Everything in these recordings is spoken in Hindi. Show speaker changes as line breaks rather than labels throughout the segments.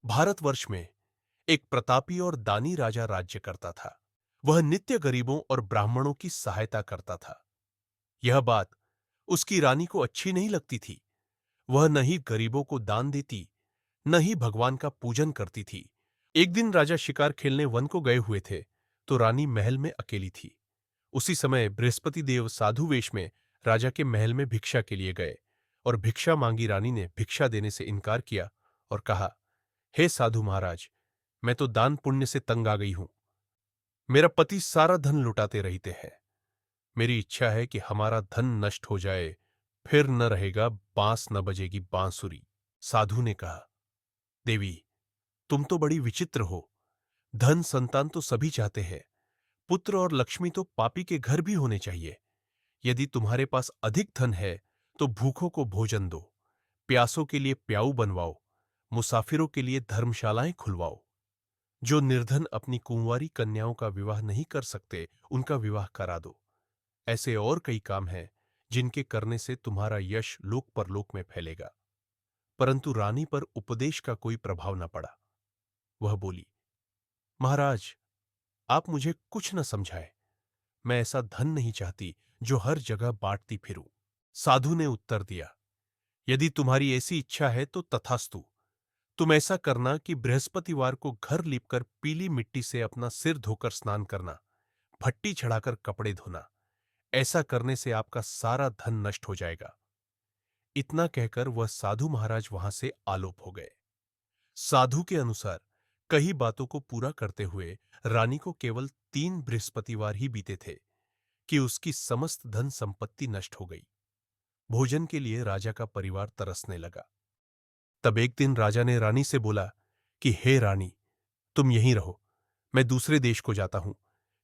भारतवर्ष में एक प्रतापी और दानी राजा राज्य करता था। वह नित्य गरीबों और ब्राह्मणों की सहायता करता था। यह बात उसकी रानी को अच्छी नहीं लगती थी। वह न ही गरीबों को दान देती, न ही भगवान का पूजन करती थी। एक दिन राजा शिकार खेलने वन को गए हुए थे, तो रानी महल में अकेली थी। उसी समय बृहस्पति देव साधु वेश में राजा के महल में भिक्षा के लिए गए और भिक्षा मांगी रानी ने भिक्षा देने से इनकार किया और कहा, हे साधु महाराज, मैं तो दान पुण्य से तंग आ गई हूं। मेरा पति सारा धन लुटाते रहते हैं। मेरी इच्छा है कि हमारा धन नष्ट हो जाए, फिर न रहेगा बांस न बजेगी बांसुरी। साधु ने कहा, देवी, तुम तो बड़ी विचित्र हो। धन संतान तो सभी चाहते हैं, पुत्र और लक्ष्मी तो पापी के घर भी होने चाहिए। यदि तुम्हारे पास अधिक धन है तो भूखों को भोजन दो, प्यासों के लिए प्याऊ बनवाओ, मुसाफिरों के लिए धर्मशालाएं खुलवाओ। जो निर्धन अपनी कुंवारी कन्याओं का विवाह नहीं कर सकते, उनका विवाह करा दो। ऐसे और कई काम हैं जिनके करने से तुम्हारा यश लोक परलोक में फैलेगा। परंतु रानी पर उपदेश का कोई प्रभाव न पड़ा। वह बोली, महाराज, आप मुझे कुछ न समझाए। मैं ऐसा धन नहीं चाहती जो हर जगह बांटती फिरूं। साधु ने उत्तर दिया, यदि तुम्हारी ऐसी इच्छा है तो तथास्तु। तुम ऐसा करना कि बृहस्पतिवार को घर लीपकर पीली मिट्टी से अपना सिर धोकर स्नान करना, भट्टी चढ़ाकर कपड़े धोना। ऐसा करने से आपका सारा धन नष्ट हो जाएगा। इतना कहकर वह साधु महाराज वहां से आलोप हो गए। साधु के अनुसार कई बातों को पूरा करते हुए रानी को केवल 3 बृहस्पतिवार ही बीते थे कि उसकी समस्त धन संपत्ति नष्ट हो गई। भोजन के लिए राजा का परिवार तरसने लगा। तब एक दिन राजा ने रानी से बोला कि हे रानी, तुम यहीं रहो, मैं दूसरे देश को जाता हूं,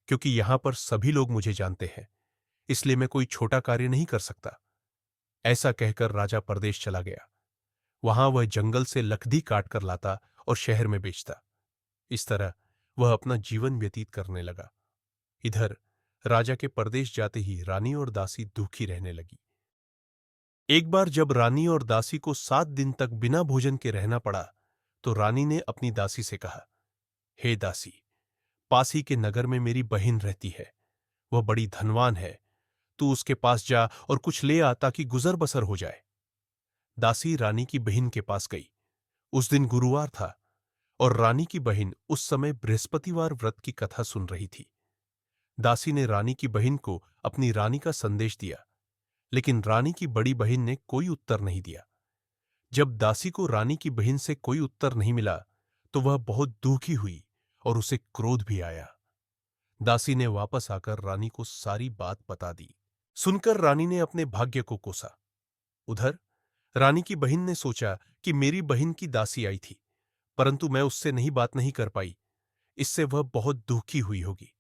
क्योंकि यहां पर सभी लोग मुझे जानते हैं, इसलिए मैं कोई छोटा कार्य नहीं कर सकता। ऐसा कहकर राजा परदेश चला गया। वहां वह जंगल से लकड़ी काट कर लाता और शहर में बेचता। इस तरह वह अपना जीवन व्यतीत करने लगा। इधर राजा के परदेश जाते ही रानी और दासी दुखी रहने लगी। एक बार जब रानी और दासी को 7 दिन तक बिना भोजन के रहना पड़ा, तो रानी ने अपनी दासी से कहा, हे दासी, पास ही के नगर में मेरी बहन रहती है। वह बड़ी धनवान है। तू उसके पास जा और कुछ ले आ ताकि गुजर बसर हो जाए। दासी रानी की बहन के पास गई। उस दिन गुरुवार था और रानी की बहन उस समय बृहस्पतिवार व्रत की कथा सुन रही थी। दासी ने रानी की बहन को अपनी रानी का संदेश दिया, लेकिन रानी की बड़ी बहन ने कोई उत्तर नहीं दिया। जब दासी को रानी की बहन से कोई उत्तर नहीं मिला, तो वह बहुत दुखी हुई और उसे क्रोध भी आया। दासी ने वापस आकर रानी को सारी बात बता दी। सुनकर रानी ने अपने भाग्य को कोसा। उधर रानी की बहन ने सोचा कि मेरी बहन की दासी आई थी, परंतु मैं उससे बात नहीं कर पाई, इससे वह बहुत दुखी हुई होगी।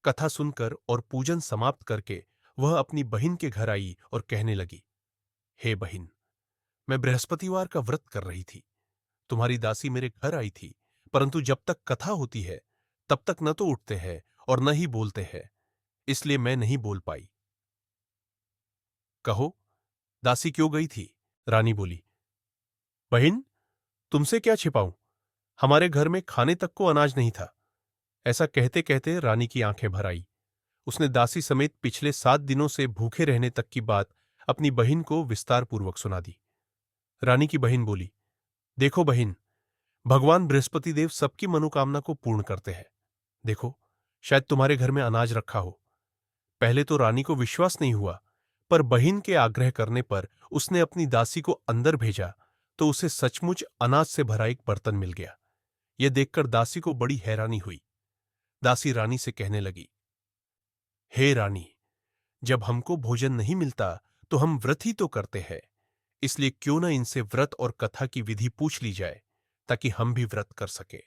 कथा सुनकर और पूजन समाप्त करके वह अपनी बहन के घर आई और कहने लगी, हे बहन, मैं बृहस्पतिवार का व्रत कर रही थी। तुम्हारी दासी मेरे घर आई थी, परंतु जब तक कथा होती है तब तक न तो उठते हैं और न ही बोलते हैं, इसलिए मैं नहीं बोल पाई। कहो, दासी क्यों गई थी? रानी बोली, बहन, तुमसे क्या छिपाऊं? हमारे घर में खाने तक को अनाज नहीं था। ऐसा कहते कहते रानी की आंखें भर आई। उसने दासी समेत पिछले 7 दिनों से भूखे रहने तक की बात अपनी बहन को विस्तार पूर्वक सुना दी। रानी की बहन बोली, देखो बहन, भगवान बृहस्पति देव सबकी मनोकामना को पूर्ण करते हैं। देखो, शायद तुम्हारे घर में अनाज रखा हो। पहले तो रानी को विश्वास नहीं हुआ, पर बहन के आग्रह करने पर उसने अपनी दासी को अंदर भेजा, तो उसे सचमुच अनाज से भरा एक बर्तन मिल गया। यह देखकर दासी को बड़ी हैरानी हुई। दासी रानी से कहने लगी, हे रानी, जब हमको भोजन नहीं मिलता तो हम व्रत ही तो करते हैं, इसलिए क्यों न इनसे व्रत और कथा की विधि पूछ ली जाए, ताकि हम भी व्रत कर सके।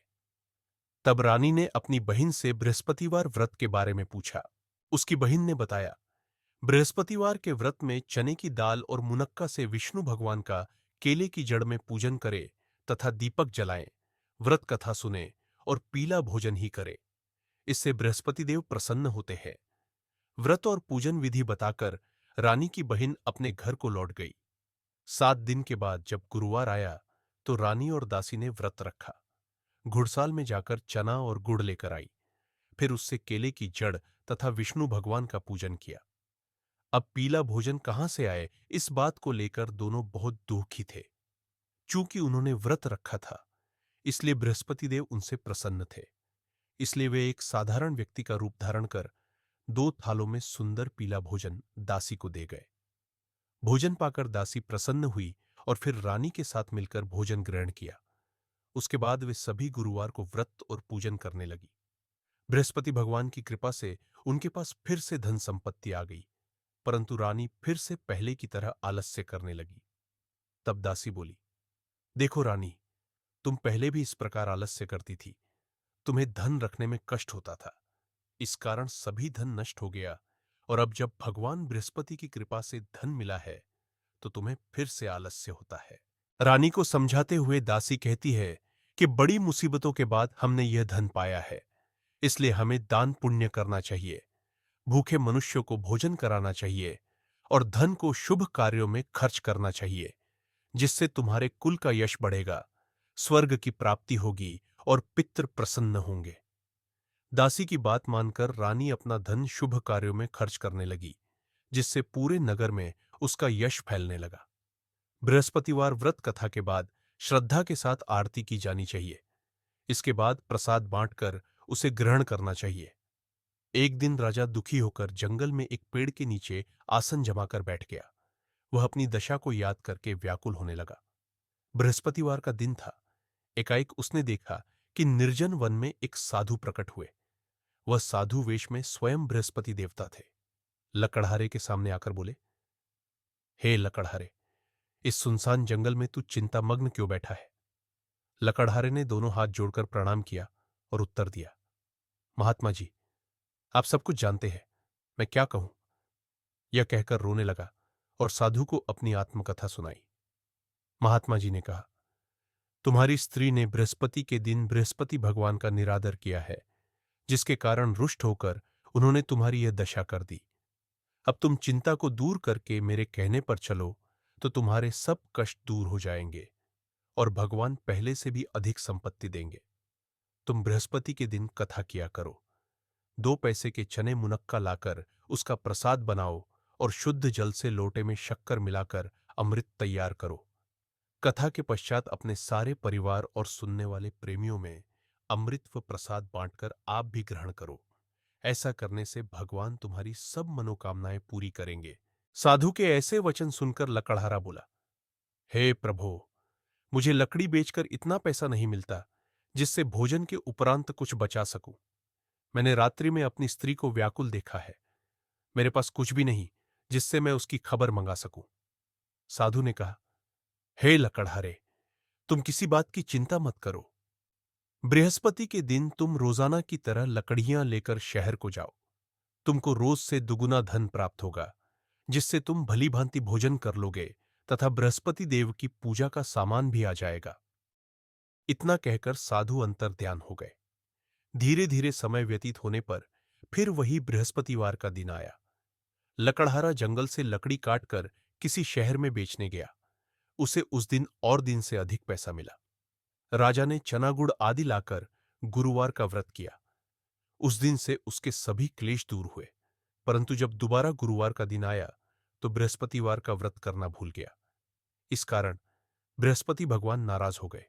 तब रानी ने अपनी बहन से बृहस्पतिवार व्रत के बारे में पूछा। उसकी बहन ने बताया, बृहस्पतिवार के व्रत में चने की दाल और मुनक्का से विष्णु भगवान का केले की जड़ में पूजन करे तथा दीपक जलाएं, व्रत कथा सुने और पीला भोजन ही करे। इससे बृहस्पति देव प्रसन्न होते हैं। व्रत और पूजन विधि बताकर रानी की बहन अपने घर को लौट गई। 7 दिन के बाद जब गुरुवार आया, तो रानी और दासी ने व्रत रखा। घुड़साल में जाकर चना और गुड़ लेकर आई। फिर उससे केले की जड़ तथा विष्णु भगवान का पूजन किया। अब पीला भोजन कहां से आए, इस बात को लेकर दोनों बहुत दुखी थे। चूंकि उन्होंने व्रत रखा था, इसलिए बृहस्पति देव उनसे प्रसन्न थे। इसलिए वे एक साधारण व्यक्ति का रूप धारण कर 2 थालों में सुंदर पीला भोजन दासी को दे गए। भोजन पाकर दासी प्रसन्न हुई और फिर रानी के साथ मिलकर भोजन ग्रहण किया। उसके बाद वे सभी गुरुवार को व्रत और पूजन करने लगी। बृहस्पति भगवान की कृपा से उनके पास फिर से धन संपत्ति आ गई, परंतु रानी फिर से पहले की तरह आलस्य करने लगी। तब दासी बोली, देखो रानी, तुम पहले भी इस प्रकार आलस्य करती थी। तुम्हें धन रखने में कष्ट होता था, इस कारण सभी धन नष्ट हो गया, और अब जब भगवान बृहस्पति की कृपा से धन मिला है तो तुम्हें फिर से आलस्य होता है। रानी को समझाते हुए दासी कहती है कि बड़ी मुसीबतों के बाद हमने यह धन पाया है, इसलिए हमें दान पुण्य करना चाहिए, भूखे मनुष्यों को भोजन कराना चाहिए और धन को शुभ कार्यों में खर्च करना चाहिए, जिससे तुम्हारे कुल का यश बढ़ेगा, स्वर्ग की प्राप्ति होगी और पितृ प्रसन्न होंगे। दासी की बात मानकर रानी अपना धन शुभ कार्यों में खर्च करने लगी, जिससे पूरे नगर में उसका यश फैलने लगा। बृहस्पतिवार व्रत कथा के बाद श्रद्धा के साथ आरती की जानी चाहिए। इसके बाद प्रसाद बांटकर उसे ग्रहण करना चाहिए। एक दिन राजा दुखी होकर जंगल में एक पेड़ के नीचे आसन जमाकर बैठ गया। वह अपनी दशा को याद करके व्याकुल होने लगा। बृहस्पतिवार का दिन था। एकाएक उसने देखा कि निर्जन वन में एक साधु प्रकट हुए। वह साधु वेश में स्वयं बृहस्पति देवता थे। लकड़हारे के सामने आकर बोले, हे लकड़हारे, इस सुनसान जंगल में तू चिंतामग्न क्यों बैठा है? लकड़हारे ने दोनों हाथ जोड़कर प्रणाम किया और उत्तर दिया, महात्मा जी, आप सब कुछ जानते हैं, मैं क्या कहूं? यह कहकर रोने लगा और साधु को अपनी आत्मकथा सुनाई। महात्मा जी ने कहा, तुम्हारी स्त्री ने बृहस्पति के दिन बृहस्पति भगवान का निरादर किया है, जिसके कारण रुष्ट होकर उन्होंने तुम्हारी यह दशा कर दी। अब तुम चिंता को दूर करके मेरे कहने पर चलो तो तुम्हारे सब कष्ट दूर हो जाएंगे और भगवान पहले से भी अधिक संपत्ति देंगे। तुम बृहस्पति के दिन कथा किया करो। 2 पैसे के चने मुनक्का लाकर उसका प्रसाद बनाओ और शुद्ध जल से लोटे में शक्कर मिलाकर अमृत तैयार करो। कथा के पश्चात अपने सारे परिवार और सुनने वाले प्रेमियों में अमृत व प्रसाद बांटकर आप भी ग्रहण करो। ऐसा करने से भगवान तुम्हारी सब मनोकामनाएं पूरी करेंगे। साधु के ऐसे वचन सुनकर लकड़हारा बोला, हे प्रभो, मुझे लकड़ी बेचकर इतना पैसा नहीं मिलता जिससे भोजन के उपरांत कुछ बचा सकूं। मैंने रात्रि में अपनी स्त्री को व्याकुल देखा है। मेरे पास कुछ भी नहीं जिससे मैं उसकी खबर मंगा सकूं। साधु ने कहा, हे लकड़हारे, तुम किसी बात की चिंता मत करो। बृहस्पति के दिन तुम रोजाना की तरह लकड़ियां लेकर शहर को जाओ। तुमको रोज से दुगुना धन प्राप्त होगा, जिससे तुम भली भांति भोजन कर लोगे तथा बृहस्पति देव की पूजा का सामान भी आ जाएगा। इतना कहकर साधु अंतर्ध्यान हो गए। धीरे धीरे समय व्यतीत होने पर फिर वही बृहस्पतिवार का दिन आया। लकड़हारा जंगल से लकड़ी काटकर किसी शहर में बेचने गया। उसे उस दिन और दिन से अधिक पैसा मिला। राजा ने चना गुड़ आदि लाकर गुरुवार का व्रत किया। उस दिन से उसके सभी क्लेश दूर हुए, परंतु जब दोबारा गुरुवार का दिन आया तो बृहस्पतिवार का व्रत करना भूल गया। इस कारण बृहस्पति भगवान नाराज हो गए।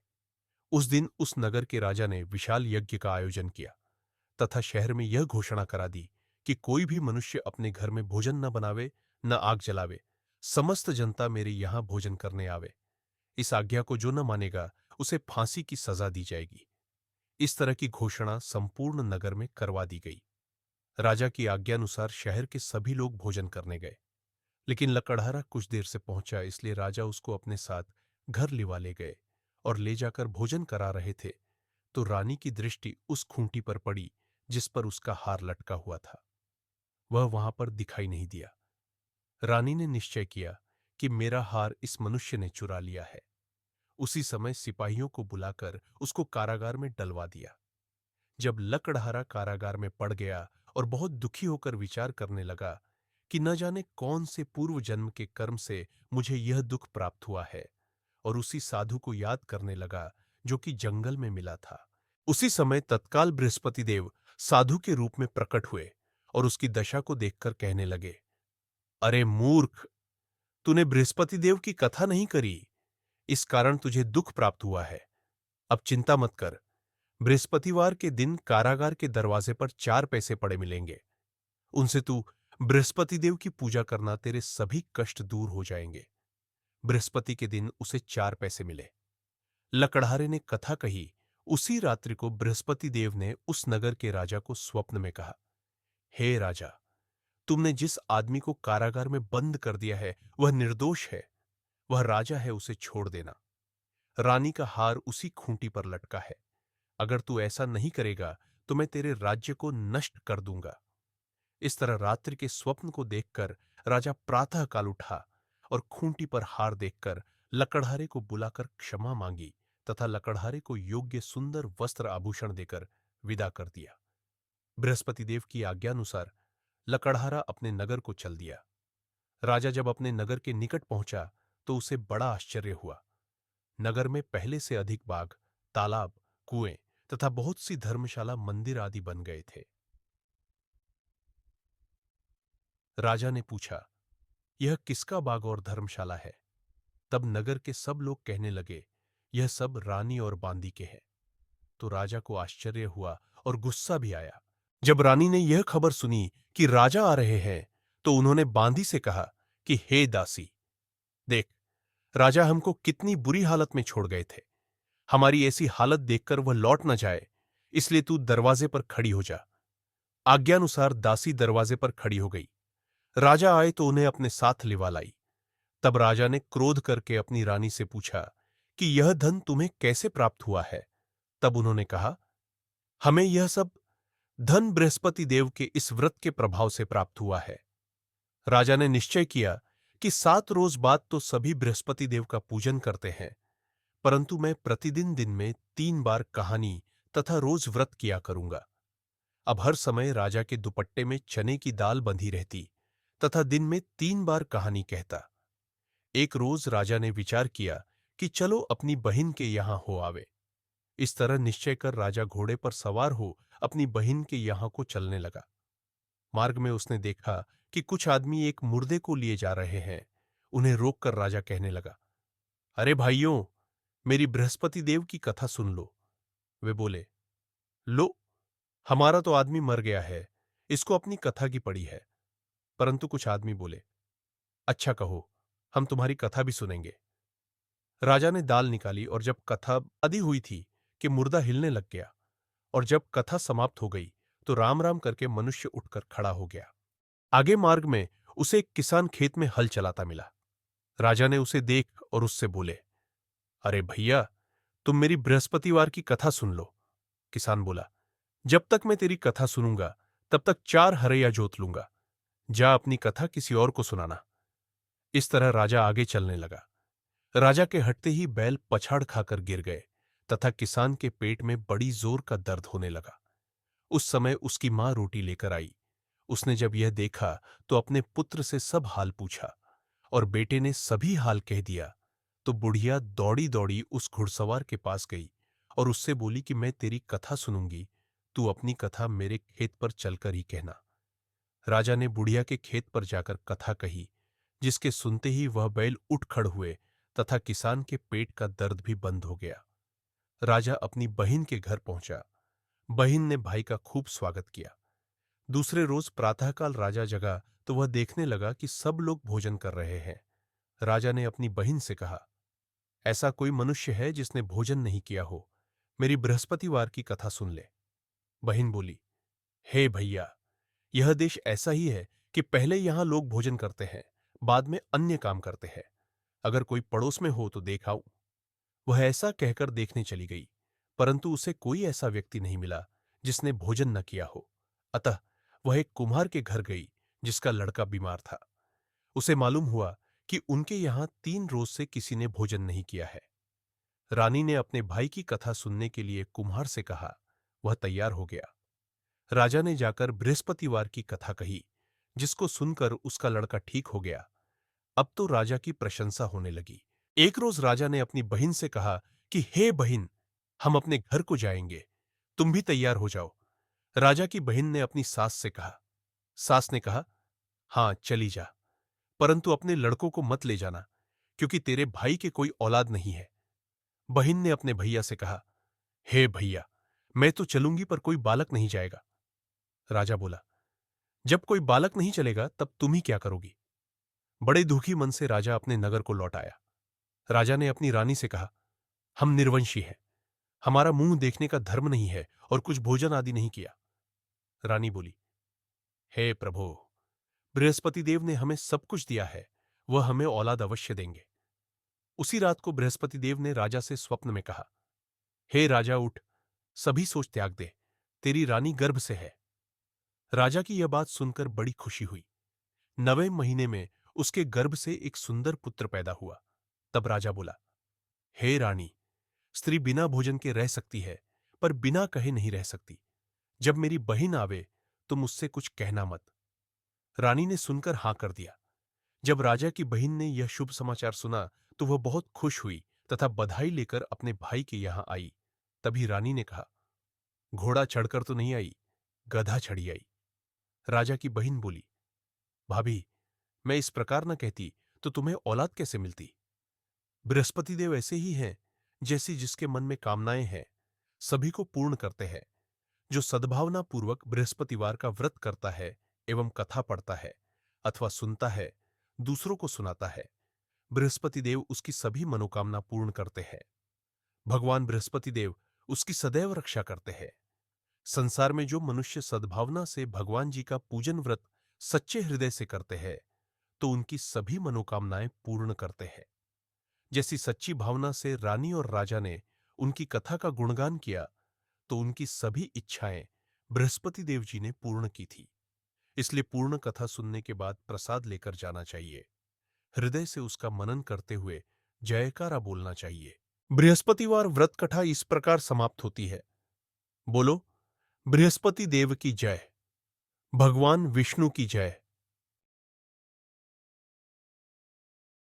उस दिन उस नगर के राजा ने विशाल यज्ञ का आयोजन किया तथा शहर में यह घोषणा करा दी कि कोई भी मनुष्य अपने घर में भोजन न बनावे, न आग जलावे। समस्त जनता मेरे यहां भोजन करने आवे। इस आज्ञा को जो न मानेगा उसे फांसी की सजा दी जाएगी। इस तरह की घोषणा संपूर्ण नगर में करवा दी गई। राजा की आज्ञानुसार शहर के सभी लोग भोजन करने गए, लेकिन लकड़हारा कुछ देर से पहुंचा, इसलिए राजा उसको अपने साथ घर लिवा ले गए और ले जाकर भोजन करा रहे थे तो रानी की दृष्टि उस खूंटी पर पड़ी जिस पर उसका हार लटका हुआ था। वह वहां पर दिखाई नहीं दिया। रानी ने निश्चय किया कि मेरा हार इस मनुष्य ने चुरा लिया है। उसी समय सिपाहियों को बुलाकर उसको कारागार में डलवा दिया। जब लकड़हारा कारागार में पड़ गया और बहुत दुखी होकर विचार करने लगा कि न जाने कौन से पूर्व जन्म के कर्म से मुझे यह दुख प्राप्त हुआ है और उसी साधु को याद करने लगा जो कि जंगल में मिला था। उसी समय तत्काल बृहस्पति देव साधु के रूप में प्रकट हुए और उसकी दशा को देखकर कहने लगे, अरे मूर्ख, तूने बृहस्पति देव की कथा नहीं करी, इस कारण तुझे दुख प्राप्त हुआ है। अब चिंता मत कर, बृहस्पतिवार के दिन कारागार के दरवाजे पर 4 पैसे पड़े मिलेंगे। उनसे तू बृहस्पति देव की पूजा करना, तेरे सभी कष्ट दूर हो जाएंगे। बृहस्पति के दिन उसे 4 पैसे मिले। लकड़हारे ने कथा कही। उसी रात्रि को बृहस्पति देव ने उस नगर के राजा को स्वप्न में कहा, हे राजा, तुमने जिस आदमी को कारागार में बंद कर दिया है वह निर्दोष है, वह राजा है, उसे छोड़ देना। रानी का हार उसी खूंटी पर लटका है। अगर तू ऐसा नहीं करेगा तो मैं तेरे राज्य को नष्ट कर दूंगा। इस तरह रात्रि के स्वप्न को देखकर राजा प्रातःकाल उठा और खूंटी पर हार देखकर लकड़हारे को बुलाकर क्षमा मांगी तथा लकड़हारे को योग्य सुंदर वस्त्र आभूषण देकर विदा कर दिया। बृहस्पति देव की आज्ञानुसार लकड़हारा अपने नगर को चल दिया। राजा जब अपने नगर के निकट पहुंचा तो उसे बड़ा आश्चर्य हुआ। नगर में पहले से अधिक बाग, तालाब, कुएं तथा बहुत सी धर्मशाला, मंदिर आदि बन गए थे। राजा ने पूछा, यह किसका बाग और धर्मशाला है? तब नगर के सब लोग कहने लगे, यह सब रानी और बांदी के हैं। तो राजा को आश्चर्य हुआ और गुस्सा भी आया। जब रानी ने यह खबर सुनी कि राजा आ रहे हैं तो उन्होंने बांदी से कहा कि हे दासी, देख, राजा हमको कितनी बुरी हालत में छोड़ गए थे। हमारी ऐसी हालत देखकर वह लौट न जाए, इसलिए तू दरवाजे पर खड़ी हो जा। आज्ञानुसार दासी दरवाजे पर खड़ी हो गई। राजा आए तो उन्हें अपने साथ लिवा लाई। तब राजा ने क्रोध करके अपनी रानी से पूछा कि यह धन तुम्हें कैसे प्राप्त हुआ है? तब उन्होंने कहा, हमें यह सब धन बृहस्पति देव के इस व्रत के प्रभाव से प्राप्त हुआ है। राजा ने निश्चय किया कि 7 रोज बाद तो सभी बृहस्पति देव का पूजन करते हैं, परंतु मैं प्रतिदिन दिन में 3 बार कहानी तथा रोज व्रत किया करूंगा। अब हर समय राजा के दुपट्टे में चने की दाल बंधी रहती तथा दिन में 3 बार कहानी कहता। एक रोज राजा ने विचार किया कि चलो अपनी बहिन के यहां हो आवे। इस तरह निश्चय कर राजा घोड़े पर सवार हो अपनी बहिन के यहां को चलने लगा। मार्ग में उसने देखा कि कुछ आदमी एक मुर्दे को लिए जा रहे हैं। उन्हें रोककर राजा कहने लगा, अरे भाइयों, मेरी बृहस्पति देव की कथा सुन लो। वे बोले, लो, हमारा तो आदमी मर गया है, इसको अपनी कथा की पड़ी है। परंतु कुछ आदमी बोले, अच्छा कहो, हम तुम्हारी कथा भी सुनेंगे। राजा ने दाल निकाली और जब कथा आधी हुई थी कि मुर्दा हिलने लग गया, और जब कथा समाप्त हो गई तो राम राम करके मनुष्य उठकर खड़ा हो गया। आगे मार्ग में उसे एक किसान खेत में हल चलाता मिला। राजा ने उसे देख और उससे बोले, अरे भैया, तुम मेरी बृहस्पतिवार की कथा सुन लो। किसान बोला, जब तक मैं तेरी कथा सुनूंगा तब तक 4 हरैया जोत लूंगा। जा अपनी कथा किसी और को सुनाना। इस तरह राजा आगे चलने लगा। राजा के हटते ही बैल पछाड़ खाकर गिर गए तथा किसान के पेट में बड़ी जोर का दर्द होने लगा। उस समय उसकी मां रोटी लेकर आई। उसने जब यह देखा तो अपने पुत्र से सब हाल पूछा और बेटे ने सभी हाल कह दिया। तो बुढ़िया दौड़ी दौड़ी उस घुड़सवार के पास गई और उससे बोली कि मैं तेरी कथा सुनूंगी, तू अपनी कथा मेरे खेत पर चलकर ही कहना। राजा ने बुढ़िया के खेत पर जाकर कथा कही, जिसके सुनते ही वह बैल उठ खड़ हुए तथा किसान के पेट का दर्द भी बंद हो गया। राजा अपनी बहिन के घर पहुंचा। बहिन ने भाई का खूब स्वागत किया। दूसरे रोज प्रातःकाल राजा जगा तो वह देखने लगा कि सब लोग भोजन कर रहे हैं। राजा ने अपनी बहिन से कहा, ऐसा कोई मनुष्य है जिसने भोजन नहीं किया हो? मेरी बृहस्पतिवार की कथा सुन ले। बहिन बोली, हे भैया, यह देश ऐसा ही है कि पहले यहां लोग भोजन करते हैं, बाद में अन्य काम करते हैं। अगर कोई पड़ोस में हो तो देख आऊं। वह ऐसा कहकर देखने चली गई, परंतु उसे कोई ऐसा व्यक्ति नहीं मिला जिसने भोजन न किया हो। अतः वह एक कुम्हार के घर गई जिसका लड़का बीमार था। उसे मालूम हुआ कि उनके यहां 3 रोज से किसी ने भोजन नहीं किया है। रानी ने अपने भाई की कथा सुनने के लिए कुम्हार से कहा। वह तैयार हो गया। राजा ने जाकर बृहस्पतिवार की कथा कही, जिसको सुनकर उसका लड़का ठीक हो गया। अब तो राजा की प्रशंसा होने लगी। एक रोज राजा ने अपनी बहन से कहा कि हे बहन, हम अपने घर को जाएंगे, तुम भी तैयार हो जाओ। राजा की बहन ने अपनी सास से कहा। सास ने कहा, हाँ चली जा, परंतु अपने लड़कों को मत ले जाना, क्योंकि तेरे भाई के कोई औलाद नहीं है। बहन ने अपने भैया से कहा, हे भैया, मैं तो चलूंगी पर कोई बालक नहीं जाएगा। राजा बोला, जब कोई बालक नहीं चलेगा तब तुम ही क्या करोगी? बड़े दुखी मन से राजा अपने नगर को लौट आया। राजा ने अपनी रानी से कहा, हम निर्वंशी हैं, हमारा मुंह देखने का धर्म नहीं है और कुछ भोजन आदि नहीं किया। रानी बोली, हे प्रभु, बृहस्पति देव ने हमें सब कुछ दिया है, वह हमें औलाद अवश्य देंगे। उसी रात को बृहस्पति देव ने राजा से स्वप्न में कहा, हे राजा उठ, सभी सोच त्याग दे, तेरी रानी गर्भ से है। राजा की यह बात सुनकर बड़ी खुशी हुई। 9वें महीने में उसके गर्भ से एक सुंदर पुत्र पैदा हुआ। तब राजा बोला, हे रानी, स्त्री बिना भोजन के रह सकती है, पर बिना कहे नहीं रह सकती। जब मेरी बहन आवे तो मुझसे कुछ कहना मत। रानी ने सुनकर हां कर दिया। जब राजा की बहन ने यह शुभ समाचार सुना तो वह बहुत खुश हुई तथा बधाई लेकर अपने भाई के यहां आई। तभी रानी ने कहा, घोड़ा चढ़कर तो नहीं आई, गधा चढ़ी आई। राजा की बहन बोली, भाभी, मैं इस प्रकार न कहती तो तुम्हें औलाद कैसे मिलती? बृहस्पति देव ऐसे ही हैं, जैसी जिसके मन में कामनाएं हैं, सभी को पूर्ण करते हैं। जो सद्भावना पूर्वक बृहस्पतिवार का व्रत करता है एवं कथा पढ़ता है अथवा सुनता है, दूसरों को सुनाता है, बृहस्पति देव उसकी सभी मनोकामना पूर्ण करते हैं। भगवान बृहस्पति देव उसकी सदैव रक्षा करते हैं। संसार में जो मनुष्य सद्भावना से भगवान जी का पूजन व्रत सच्चे हृदय से करते हैं, तो उनकी सभी मनोकामनाएं पूर्ण करते हैं। जैसी सच्ची भावना से रानी और राजा ने उनकी कथा का गुणगान किया, तो उनकी सभी इच्छाएं बृहस्पति देव जी ने पूर्ण की थी। इसलिए पूर्ण कथा सुनने के बाद प्रसाद लेकर जाना चाहिए। हृदय से उसका मनन करते हुए जयकारा बोलना चाहिए। बृहस्पतिवार व्रत कथा इस प्रकार समाप्त होती है। बोलो, बृहस्पति देव की जय, भगवान विष्णु की जय,